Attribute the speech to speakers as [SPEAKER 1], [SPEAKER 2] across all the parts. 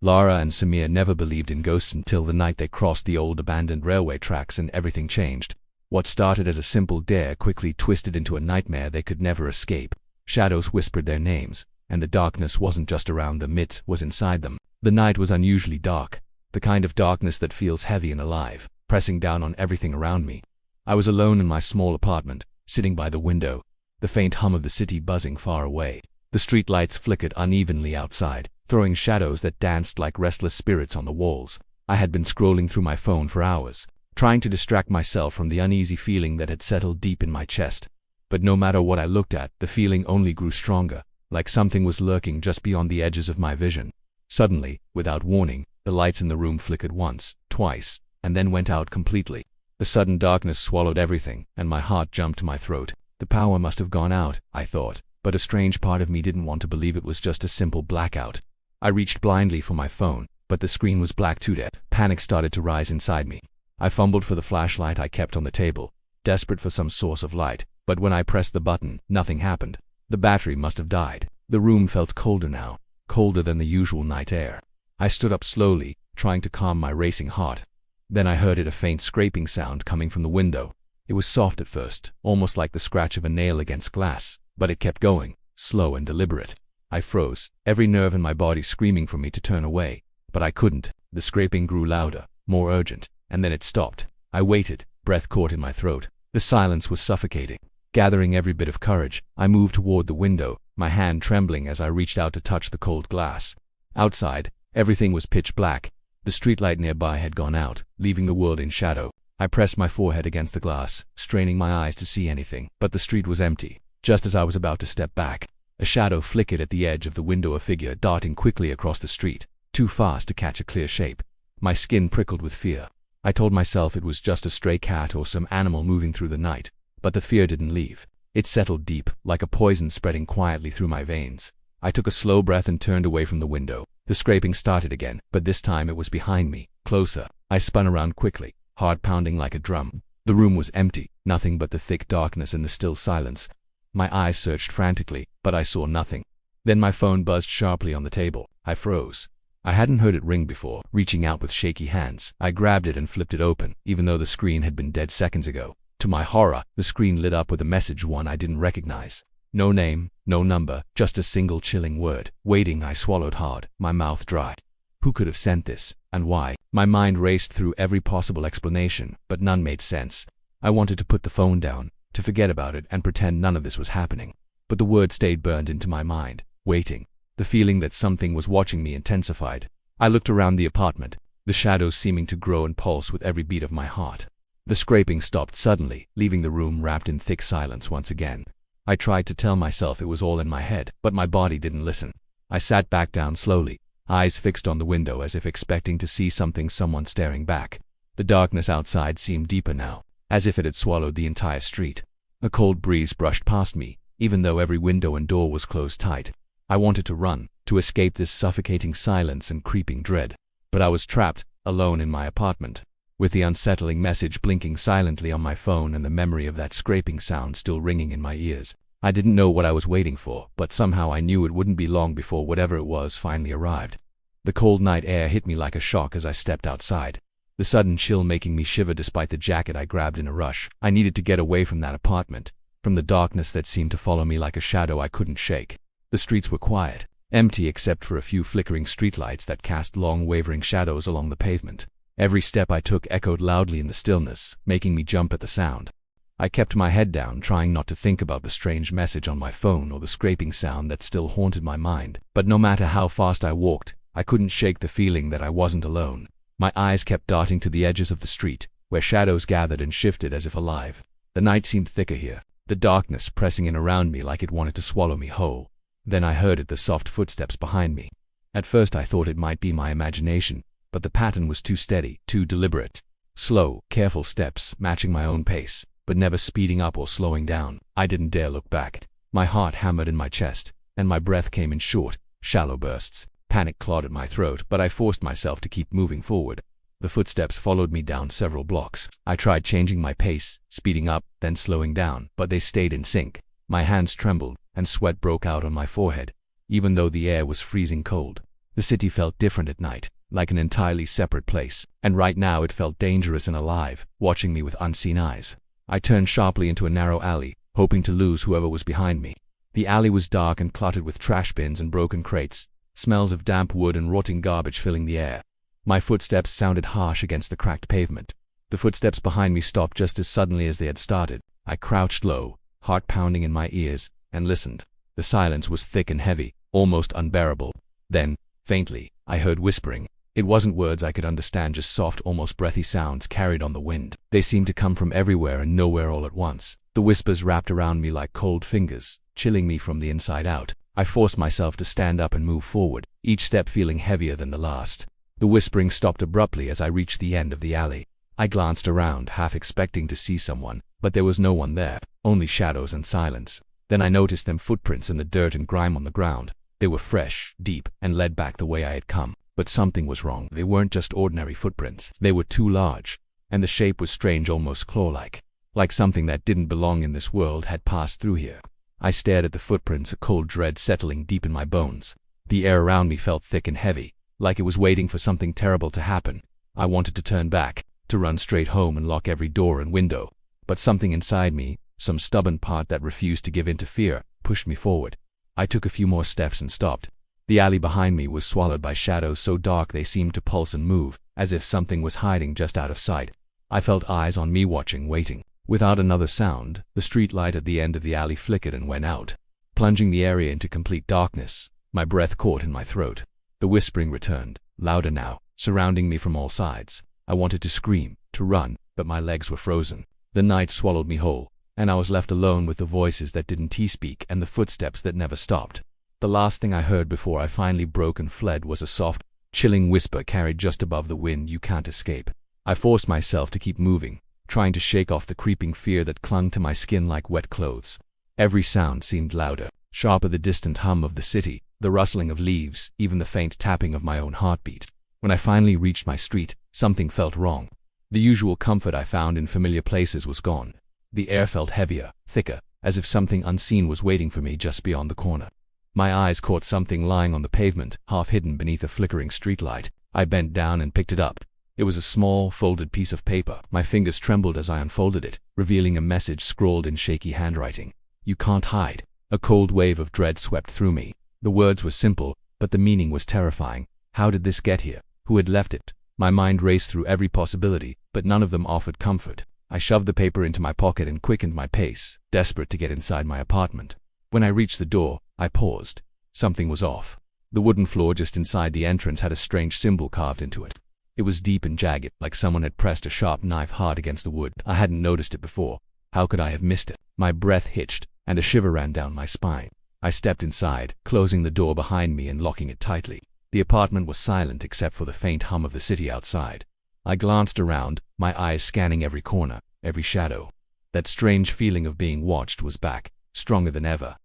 [SPEAKER 1] Lara and Samir never believed in ghosts until the night they crossed the old abandoned railway tracks and everything changed. What started as a simple dare quickly twisted into a nightmare they could never escape. Shadows whispered their names, and the darkness wasn't just around them, it was inside them. The night was unusually dark, the kind of darkness that feels heavy and alive, pressing down on everything around me. I was alone in my small apartment, sitting by the window, the faint hum of the city buzzing far away. The street lights flickered unevenly outside, throwing shadows that danced like restless spirits on the walls. I had been scrolling through my phone for hours, trying to distract myself from the uneasy feeling that had settled deep in my chest. But no matter what I looked at, the feeling only grew stronger, like something was lurking just beyond the edges of my vision. Suddenly, without warning, the lights in the room flickered once, twice, and then went out completely. The sudden darkness swallowed everything, and my heart jumped to my throat. The power must have gone out, I thought, but a strange part of me didn't want to believe it was just a simple blackout. I reached blindly for my phone, but the screen was black too. Panic started to rise inside me. I fumbled for the flashlight I kept on the table, desperate for some source of light, but when I pressed the button, nothing happened. The battery must have died. The room felt colder now, colder than the usual night air. I stood up slowly, trying to calm my racing heart. Then I heard a faint scraping sound coming from the window. It was soft at first, almost like the scratch of a nail against glass, but it kept going, slow and deliberate. I froze, every nerve in my body screaming for me to turn away, but I couldn't. The scraping grew louder, more urgent, and then it stopped. I waited, breath caught in my throat. The silence was suffocating. Gathering every bit of courage, I moved toward the window, my hand trembling as I reached out to touch the cold glass. Outside, everything was pitch black. The streetlight nearby had gone out, leaving the world in shadow. I pressed my forehead against the glass, straining my eyes to see anything, but the street was empty. Just as I was about to step back, a shadow flickered at the edge of the window, a figure darting quickly across the street, too fast to catch a clear shape. My skin prickled with fear. I told myself it was just a stray cat or some animal moving through the night, but the fear didn't leave. It settled deep, like a poison spreading quietly through my veins. I took a slow breath and turned away from the window. The scraping started again, but this time it was behind me, closer. I spun around quickly, heart pounding like a drum. The room was empty, nothing but the thick darkness and the still silence. My eyes searched frantically, but I saw nothing. Then my phone buzzed sharply on the table. I froze. I hadn't heard it ring before. Reaching out with shaky hands, I grabbed it and flipped it open, even though the screen had been dead seconds ago. To my horror, the screen lit up with a message, one I didn't recognize. No name, no number, just a single chilling word. Waiting. I swallowed hard, my mouth dry. Who could have sent this, and why? My mind raced through every possible explanation, but none made sense. I wanted to put the phone down, to forget about it and pretend none of this was happening. But the word stayed burned into my mind. Waiting. The feeling that something was watching me intensified. I looked around the apartment, the shadows seeming to grow and pulse with every beat of my heart. The scraping stopped suddenly, leaving the room wrapped in thick silence once again. I tried to tell myself it was all in my head, but my body didn't listen. I sat back down slowly, eyes fixed on the window as if expecting to see someone staring back. The darkness outside seemed deeper now, as if it had swallowed the entire street. A cold breeze brushed past me, even though every window and door was closed tight. I wanted to run, to escape this suffocating silence and creeping dread. But I was trapped, alone in my apartment, with the unsettling message blinking silently on my phone and the memory of that scraping sound still ringing in my ears. I didn't know what I was waiting for, but somehow I knew it wouldn't be long before whatever it was finally arrived. The cold night air hit me like a shock as I stepped outside, the sudden chill making me shiver despite the jacket I grabbed in a rush. I needed to get away from that apartment, from the darkness that seemed to follow me like a shadow I couldn't shake. The streets were quiet, empty except for a few flickering streetlights that cast long wavering shadows along the pavement. Every step I took echoed loudly in the stillness, making me jump at the sound. I kept my head down, trying not to think about the strange message on my phone or the scraping sound that still haunted my mind. But no matter how fast I walked, I couldn't shake the feeling that I wasn't alone. My eyes kept darting to the edges of the street, where shadows gathered and shifted as if alive. The night seemed thicker here, the darkness pressing in around me like it wanted to swallow me whole. Then I heard the soft footsteps behind me. At first I thought it might be my imagination, but the pattern was too steady, too deliberate. Slow, careful steps, matching my own pace, but never speeding up or slowing down. I didn't dare look back. My heart hammered in my chest, and my breath came in short, shallow bursts. Panic clawed at my throat, but I forced myself to keep moving forward. The footsteps followed me down several blocks. I tried changing my pace, speeding up, then slowing down, but they stayed in sync. My hands trembled, and sweat broke out on my forehead, even though the air was freezing cold. The city felt different at night, like an entirely separate place, and right now it felt dangerous and alive, watching me with unseen eyes. I turned sharply into a narrow alley, hoping to lose whoever was behind me. The alley was dark and cluttered with trash bins and broken crates, smells of damp wood and rotting garbage filling the air. My footsteps sounded harsh against the cracked pavement. The footsteps behind me stopped just as suddenly as they had started. I crouched low, heart pounding in my ears, and listened. The silence was thick and heavy, almost unbearable. Then, faintly, I heard whispering. It wasn't words I could understand, just soft, almost breathy sounds carried on the wind. They seemed to come from everywhere and nowhere all at once. The whispers wrapped around me like cold fingers, chilling me from the inside out. I forced myself to stand up and move forward, each step feeling heavier than the last. The whispering stopped abruptly as I reached the end of the alley. I glanced around, half expecting to see someone, but there was no one there, only shadows and silence. Then I noticed them footprints in the dirt and grime on the ground. They were fresh, deep, and led back the way I had come. But something was wrong. They weren't just ordinary footprints. They were too large, and the shape was strange, almost claw-like. Like something that didn't belong in this world had passed through here. I stared at the footprints, a cold dread settling deep in my bones. The air around me felt thick and heavy, like it was waiting for something terrible to happen. I wanted to turn back, to run straight home and lock every door and window. But something inside me, some stubborn part that refused to give in to fear, pushed me forward. I took a few more steps and stopped. The alley behind me was swallowed by shadows so dark they seemed to pulse and move, as if something was hiding just out of sight. I felt eyes on me watching, waiting. Without another sound, the street light at the end of the alley flickered and went out, plunging the area into complete darkness. My breath caught in my throat. The whispering returned, louder now, surrounding me from all sides. I wanted to scream, to run, but my legs were frozen. The night swallowed me whole, and I was left alone with the voices that didn't speak and the footsteps that never stopped. The last thing I heard before I finally broke and fled was a soft, chilling whisper carried just above the wind, "You can't escape." I forced myself to keep moving, trying to shake off the creeping fear that clung to my skin like wet clothes. Every sound seemed louder, sharper: the distant hum of the city, the rustling of leaves, even the faint tapping of my own heartbeat. When I finally reached my street, something felt wrong. The usual comfort I found in familiar places was gone. The air felt heavier, thicker, as if something unseen was waiting for me just beyond the corner. My eyes caught something lying on the pavement, half hidden beneath a flickering streetlight. I bent down and picked it up. It was a small, folded piece of paper. My fingers trembled as I unfolded it, revealing a message scrawled in shaky handwriting. "You can't hide." A cold wave of dread swept through me. The words were simple, but the meaning was terrifying. How did this get here? Who had left it? My mind raced through every possibility, but none of them offered comfort. I shoved the paper into my pocket and quickened my pace, desperate to get inside my apartment. When I reached the door, I paused. Something was off. The wooden floor just inside the entrance had a strange symbol carved into it. It was deep and jagged, like someone had pressed a sharp knife hard against the wood. I hadn't noticed it before. How could I have missed it? My breath hitched, and a shiver ran down my spine. I stepped inside, closing the door behind me and locking it tightly. The apartment was silent except for the faint hum of the city outside. I glanced around, my eyes scanning every corner, every shadow. That strange feeling of being watched was back, stronger than ever.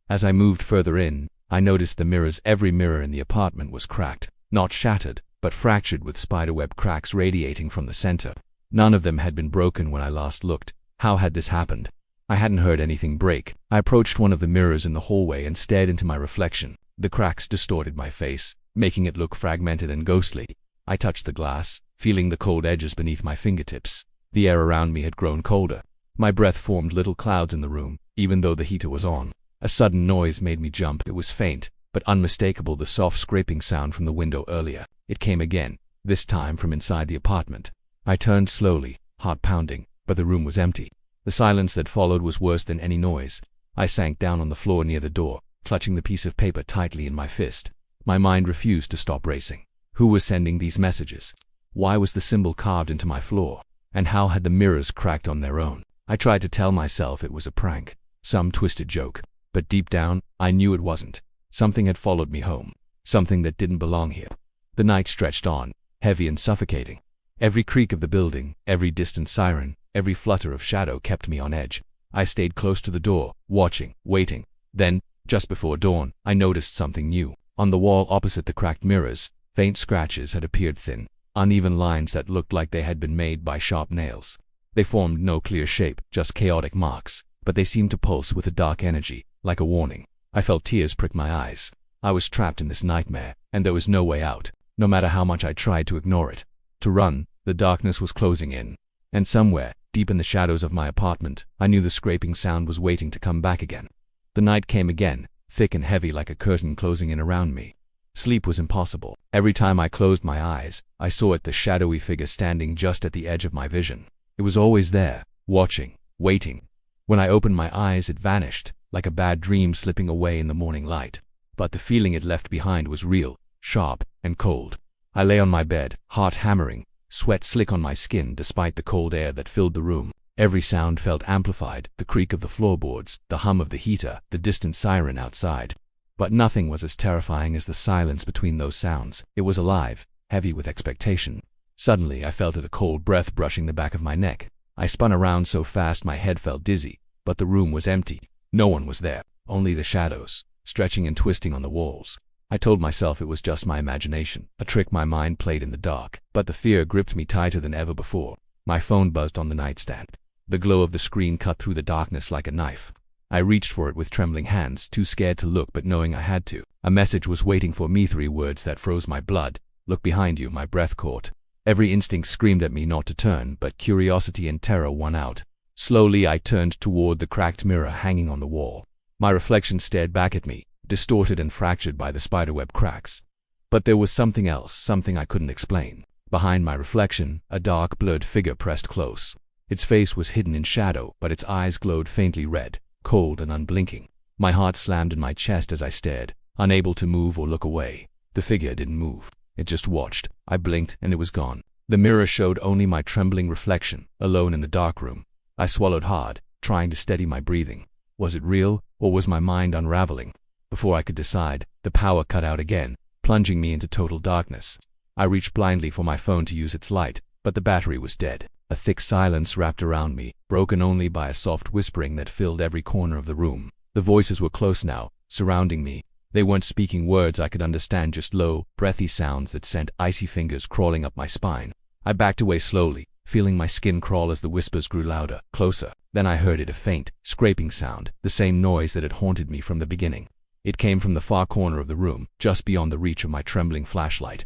[SPEAKER 1] As I moved further in, I noticed the mirrors. Every mirror in the apartment was cracked, not shattered, but fractured, with spiderweb cracks radiating from the center. None of them had been broken when I last looked. How had this happened? I hadn't heard anything break. I approached one of the mirrors in the hallway and stared into my reflection. The cracks distorted my face, making it look fragmented and ghostly. I touched the glass, feeling the cold edges beneath my fingertips. The air around me had grown colder. My breath formed little clouds in the room, even though the heater was on. A sudden noise made me jump. It was faint, but unmistakable: the soft scraping sound from the window earlier. It came again, this time from inside the apartment. I turned slowly, heart pounding, but the room was empty. The silence that followed was worse than any noise. I sank down on the floor near the door, clutching the piece of paper tightly in my fist. My mind refused to stop racing. Who was sending these messages? Why was the symbol carved into my floor? And how had the mirrors cracked on their own? I tried to tell myself it was a prank, some twisted joke. But deep down, I knew it wasn't. Something had followed me home. Something that didn't belong here. The night stretched on, heavy and suffocating. Every creak of the building, every distant siren, every flutter of shadow kept me on edge. I stayed close to the door, watching, waiting. Then, just before dawn, I noticed something new. On the wall opposite the cracked mirrors, faint scratches had appeared, thin, uneven lines that looked like they had been made by sharp nails. They formed no clear shape, just chaotic marks, but they seemed to pulse with a dark energy, like a warning. I felt tears prick my eyes. I was trapped in this nightmare, and there was no way out, no matter how much I tried to ignore it. To run, the darkness was closing in. And somewhere, deep in the shadows of my apartment, I knew the scraping sound was waiting to come back again. The night came again, thick and heavy like a curtain closing in around me. Sleep was impossible. Every time I closed my eyes, I saw the shadowy figure standing just at the edge of my vision. It was always there, watching, waiting. When I opened my eyes, it vanished, like a bad dream slipping away in the morning light. But the feeling it left behind was real, sharp, and cold. I lay on my bed, heart hammering, sweat slick on my skin despite the cold air that filled the room. Every sound felt amplified, the creak of the floorboards, the hum of the heater, the distant siren outside. But nothing was as terrifying as the silence between those sounds. It was alive, heavy with expectation. Suddenly, I felt a cold breath brushing the back of my neck. I spun around so fast my head felt dizzy, but the room was empty. No one was there, only the shadows, stretching and twisting on the walls. I told myself it was just my imagination, a trick my mind played in the dark, but the fear gripped me tighter than ever before. My phone buzzed on the nightstand. The glow of the screen cut through the darkness like a knife. I reached for it with trembling hands, too scared to look but knowing I had to. A message was waiting for me, 3 words that froze my blood. Look behind you, my breath caught. Every instinct screamed at me not to turn, but curiosity and terror won out. Slowly I turned toward the cracked mirror hanging on the wall. My reflection stared back at me, distorted and fractured by the spiderweb cracks. But there was something else, something I couldn't explain. Behind my reflection, a dark, blurred figure pressed close. Its face was hidden in shadow, but its eyes glowed faintly red, cold and unblinking. My heart slammed in my chest as I stared, unable to move or look away. The figure didn't move. It just watched. I blinked, and it was gone. The mirror showed only my trembling reflection, alone in the dark room. I swallowed hard, trying to steady my breathing. Was it real, or was my mind unraveling? Before I could decide, the power cut out again, plunging me into total darkness. I reached blindly for my phone to use its light, but the battery was dead. A thick silence wrapped around me, broken only by a soft whispering that filled every corner of the room. The voices were close now, surrounding me. They weren't speaking words I could understand, just low, breathy sounds that sent icy fingers crawling up my spine. I backed away slowly, feeling my skin crawl as the whispers grew louder, closer. Then I heard a faint, scraping sound, the same noise that had haunted me from the beginning. It came from the far corner of the room, just beyond the reach of my trembling flashlight.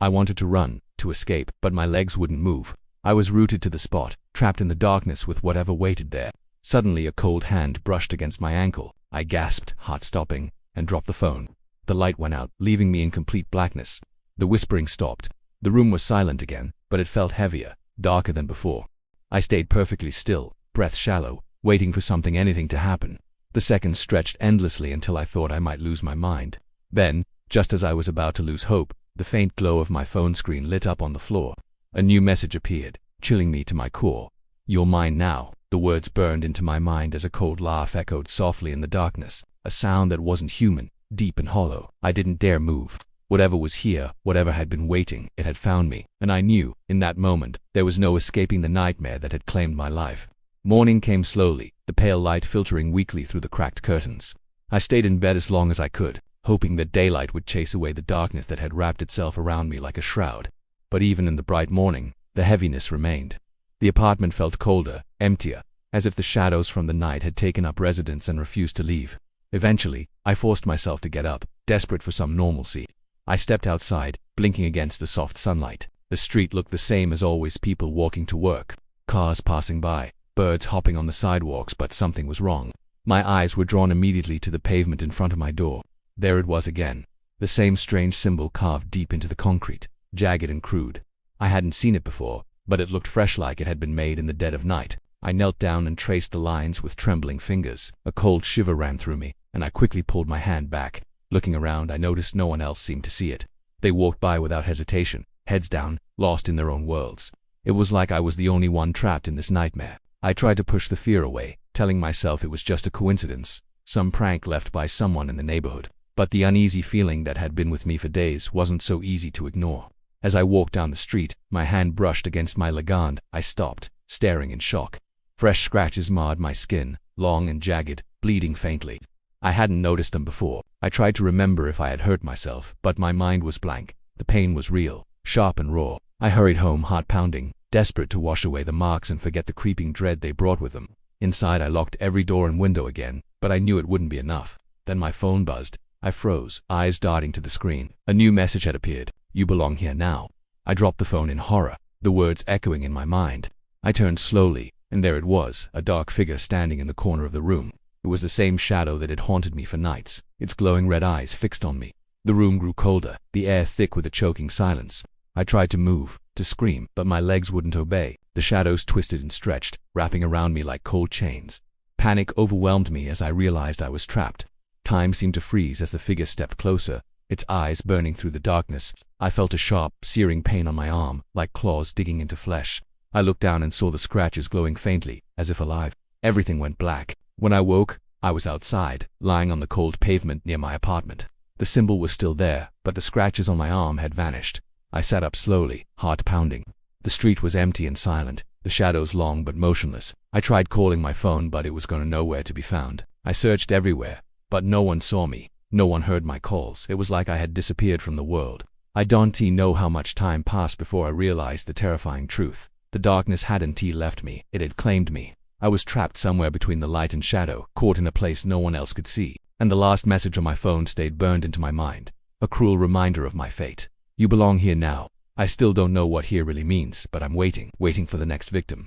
[SPEAKER 1] I wanted to run, to escape, but my legs wouldn't move. I was rooted to the spot, trapped in the darkness with whatever waited there. Suddenly a cold hand brushed against my ankle. I gasped, heart stopping, and dropped the phone. The light went out, leaving me in complete blackness. The whispering stopped. The room was silent again, but it felt heavier, darker than before. I stayed perfectly still, breath shallow, waiting for anything to happen. The seconds stretched endlessly until I thought I might lose my mind. Then, just as I was about to lose hope, the faint glow of my phone screen lit up on the floor. A new message appeared, chilling me to my core. "You're mine now." The words burned into my mind as a cold laugh echoed softly in the darkness, a sound that wasn't human, deep and hollow. I didn't dare move. Whatever was here, whatever had been waiting, it had found me, and I knew, in that moment, there was no escaping the nightmare that had claimed my life. Morning came slowly, the pale light filtering weakly through the cracked curtains. I stayed in bed as long as I could, hoping that daylight would chase away the darkness that had wrapped itself around me like a shroud. But even in the bright morning, the heaviness remained. The apartment felt colder, emptier, as if the shadows from the night had taken up residence and refused to leave. Eventually, I forced myself to get up, desperate for some normalcy. I stepped outside, blinking against the soft sunlight. The street looked the same as always, people walking to work, cars passing by, birds hopping on the sidewalks, but something was wrong. My eyes were drawn immediately to the pavement in front of my door. There it was again, the same strange symbol carved deep into the concrete, jagged and crude. I hadn't seen it before, but it looked fresh, like it had been made in the dead of night. I knelt down and traced the lines with trembling fingers. A cold shiver ran through me, and I quickly pulled my hand back. Looking around, I noticed no one else seemed to see it. They walked by without hesitation, heads down, lost in their own worlds. It was like I was the only one trapped in this nightmare. I tried to push the fear away, telling myself it was just a coincidence, some prank left by someone in the neighborhood. But the uneasy feeling that had been with me for days wasn't so easy to ignore. As I walked down the street, my hand brushed against my leg. I stopped, staring in shock. Fresh scratches marred my skin, long and jagged, bleeding faintly. I hadn't noticed them before. I tried to remember if I had hurt myself, but my mind was blank. The pain was real, sharp and raw. I hurried home, heart pounding, desperate to wash away the marks and forget the creeping dread they brought with them. Inside, I locked every door and window again, but I knew it wouldn't be enough. Then my phone buzzed. I froze, eyes darting to the screen. A new message had appeared. You belong here now. I dropped the phone in horror, the words echoing in my mind. I turned slowly, and there it was, a dark figure standing in the corner of the room. It was the same shadow that had haunted me for nights, its glowing red eyes fixed on me. The room grew colder, the air thick with a choking silence. I tried to move, to scream, but my legs wouldn't obey. The shadows twisted and stretched, wrapping around me like cold chains. Panic overwhelmed me as I realized I was trapped. Time seemed to freeze as the figure stepped closer, its eyes burning through the darkness. I felt a sharp, searing pain on my arm, like claws digging into flesh. I looked down and saw the scratches glowing faintly, as if alive. Everything went black. When I woke, I was outside, lying on the cold pavement near my apartment. The symbol was still there, but the scratches on my arm had vanished. I sat up slowly, heart pounding. The street was empty and silent, the shadows long but motionless. I tried calling my phone, but it was going nowhere to be found. I searched everywhere, but no one saw me. No one heard my calls. It was like I had disappeared from the world. I don't know how much time passed before I realized the terrifying truth. The darkness hadn't left me, it had claimed me. I was trapped somewhere between the light and shadow, caught in a place no one else could see. And the last message on my phone stayed burned into my mind, a cruel reminder of my fate. You belong here now. I still don't know what here really means, but I'm waiting for the next victim.